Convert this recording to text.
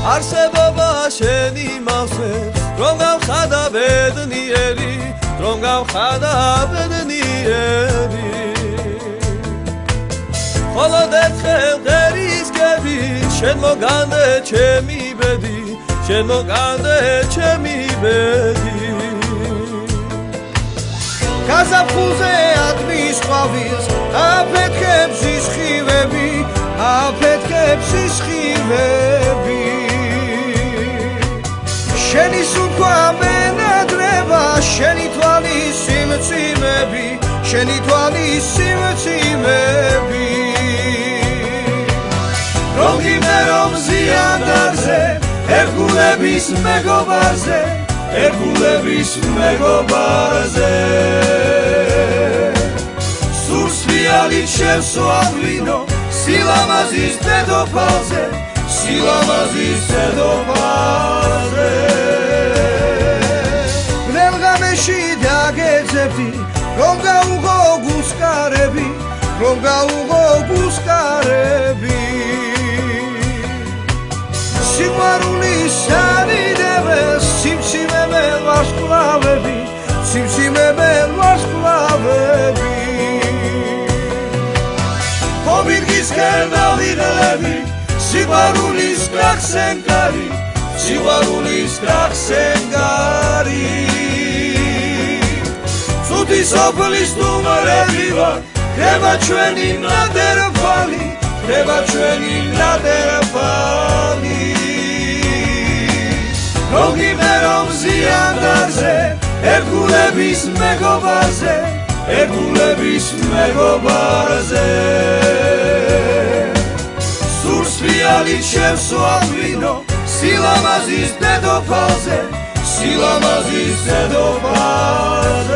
არსებობა შენი მავსებს რომ გავხადა ბედნიერი რომ გავხადა ბედნიერი მხოლოდ ერთხელ ღერისკები შენ მოგანდე ჩემი ბედი შენ მოგანდე ჩემი ბედი გაზაფხულზე ატმის ყვავილს აფეთქებს სისხლები აფეთქებს სისხლები შენი სუნთქვა მენადრება შენი თვალის სიმძიმები შენი თვალის სიმძიმები რომ გიმერო მზიანდარზე ერგულების მეგობარზე ერგულების მეგობარზე სურს ფიალით შევსვავლინო სილამაზის დედოფალზე სილამაზის დედოფალზე ბრელღამეში დაგეძებდი რომ გაუღო გულსკარები რომ გაუღო გულსკარები სიყვარულის სანიდებელს სიმსიმემელ ვარსკვლავები სიმსიმემელ ვარსკვლავები ხობილგისკენ ავიღლები სიყვარულის კრახსენგარი სიყვარულის კრახსენგარი ცუდი სოფლის სტუმრები ვარ ხდება ჩვენი ნადერფალი ხდება ჩვენი ნადერფალი რომ გიმერო მზიანდარზე ერგულების მეგობარზე ერგულების მეგობარზე სურს ფიალით შევსვავლინო სილამაზის დედოფალზე სილამაზის დედოფალზე